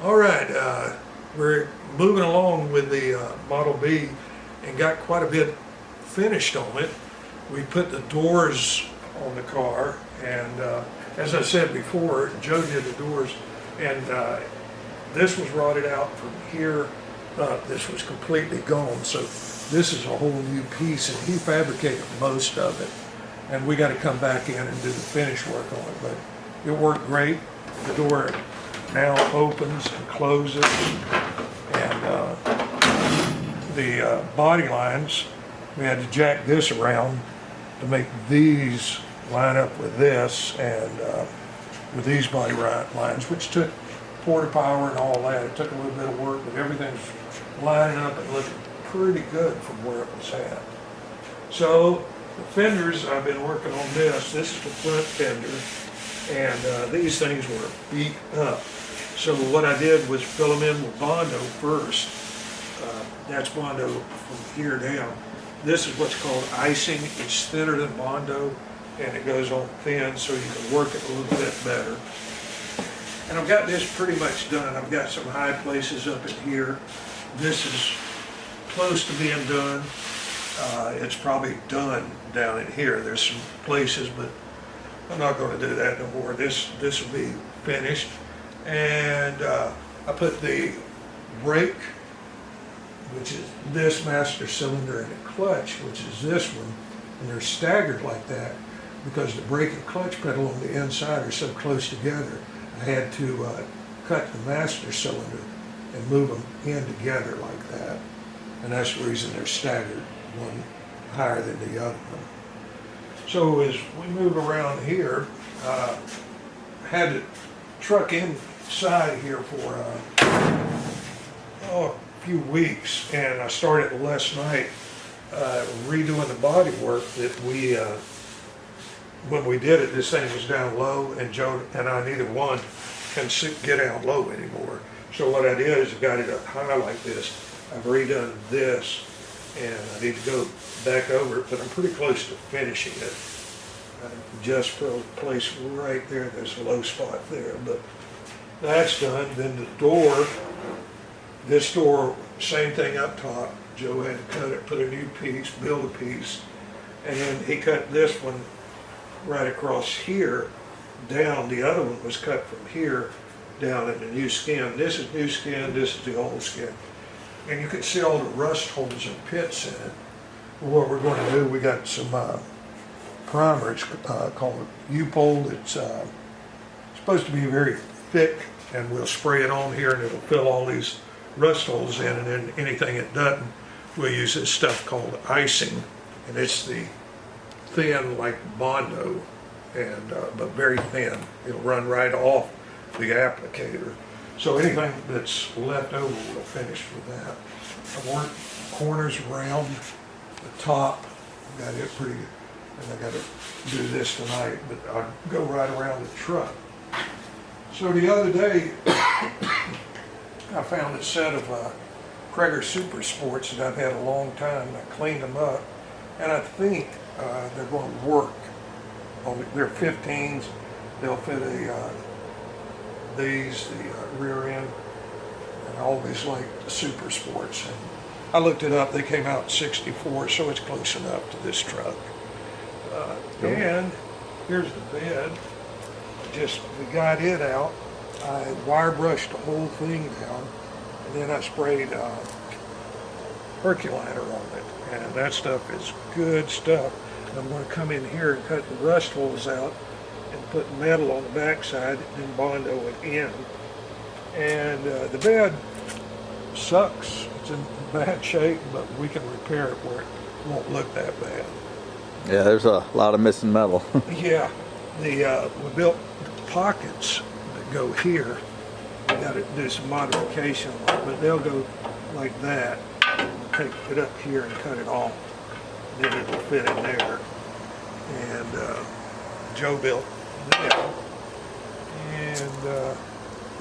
All right, we're moving along with the Model B and got quite a bit finished on it. We put the doors on the car, and as I said before, Joe did the doors, and this was rotted out from here up. This was completely gone, so this is a whole new piece, and he fabricated most of it. And we got to come back in and do the finish work on it, but it worked great. The door now opens and closes, and the body lines, we had to jack this around to make these line up with this and with these body lines, which took porta power and all that. It took a little bit of work, but everything's lining up and looking pretty good from where it was at. So the fenders, I've been working on this. This is the front fender, and these things were beat up. So what I did was fill them in with Bondo first. That's Bondo from here down. This is what's called icing. It's thinner than Bondo, and it goes on thin so you can work it a little bit better. And I've got this pretty much done. I've got some high places up in here. This is close to being done. It's probably done down in here. There's some places, but I'm not going to do that no more. This will be finished. And I put the brake, which is this master cylinder, and the clutch, which is this one, and they're staggered like that because the brake and clutch pedal on the inside are so close together. I had to cut the master cylinder and move them in together like that, and that's the reason they're staggered, one higher than the other one. So as we move around here, I had to truck inside here for a few weeks, and I started last night redoing the body work that we, when we did it, this thing was down low, and Joe and I, neither one can get down low anymore. So what I did is I got it up high like this. I've redone this, and I need to go back over it, but I'm pretty close to finishing it. Just for a place right there, there's a low spot there, but that's done. Then the door, this door, same thing up top. Joe had to cut it, put a new piece, build a piece, and then he cut this one right across here down. The other one was cut from here down in the new skin. This is new skin, this is the old skin. And you can see all the rust holes and pits in it. What we're going to do, we got some primer. It's called U-Pole. It's supposed to be very thick, and we'll spray it on here and it'll fill all these rust holes in, and then anything it doesn't, we'll use this stuff called icing, and it's the thin like Bondo, and but very thin. It'll run right off the applicator. So anything that's left over we'll finish with that. I worked corners around the top, got it pretty good, and I got to do this tonight, but I'll go right around the truck. So the other day, I found a set of Krager Super Sports that I've had a long time, and I cleaned them up, and I think they're going to work. They're 15s. They'll fit the rear end, and I always liked the Super Sports. And I looked it up. They came out in '64, so it's close enough to this truck. And here's the bed. We got it out. I wire brushed the whole thing down, and then I sprayed Herculiner on it, and that stuff is good stuff. And I'm going to come in here and cut the rust holes out and put metal on the backside and then Bondo it in. And the bed sucks. It's in bad shape, but we can repair it where it won't look that bad. Yeah, there's a lot of missing metal. Yeah, we built pockets that go here. We got to do some modification on it, but they'll go like that. We'll take it up here and cut it off. Then it'll fit in there. And Joe built that. And a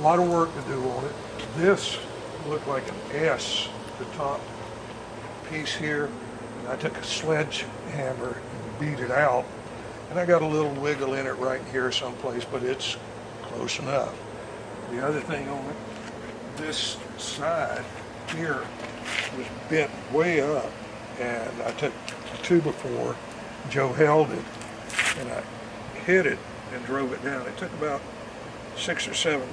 lot of work to do on it. This looked like an S, the top piece here. And I took a sledgehammer and beat it out. And I got a little wiggle in it right here someplace, but it's close enough. The other thing on it this side here was bent way up, and I took 2x4. Joe held it, and I hit it and drove it down. It took about 6 or 7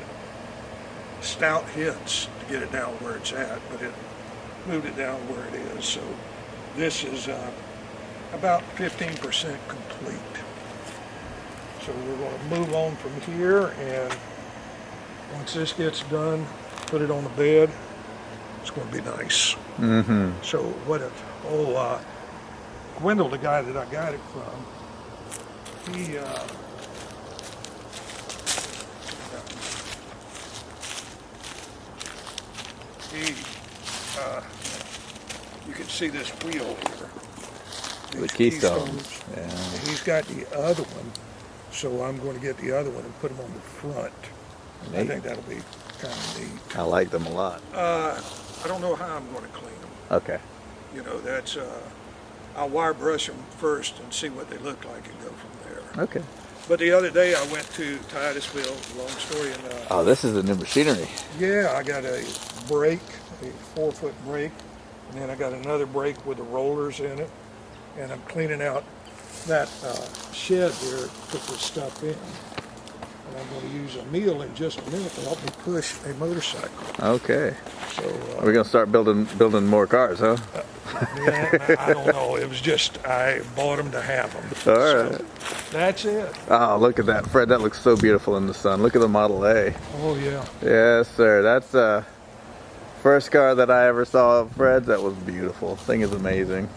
stout hits to get it down where it's at, but it moved it down where it is. So this is about 15% complete. So we're going to move on from here, and once this gets done, put it on the bed. It's going to be nice. Mm-hmm. So what if, Wendell, the guy that I got it from, he, you can see this wheel here. The These keystones. Yeah. And he's got the other one, so I'm going to get the other one and put them on the front. I Neat. think that'll be kind of neat. I like them a lot. I don't know how I'm going to clean them. Okay. You know, that's, I'll wire brush them first and see what they look like and go from there. Okay. But the other day I went to Titusville, long story, and Oh, this is the new machinery. yeah, I got a brake, a 4-foot brake, and then I got another brake with the rollers in it, and I'm cleaning out that shed there to put this stuff in. And I'm going to use a meal in just a minute to help me push a motorcycle. Okay. So We're gonna start building more cars, huh? yeah, I don't know. It was just I bought them to have them. All So right. that's it. Oh, look at that, Fred. That looks so beautiful in the sun. Look at the Model A. Oh yeah. Yes, sir. That's the first car that I ever saw of Fred's. That was beautiful. Thing is amazing.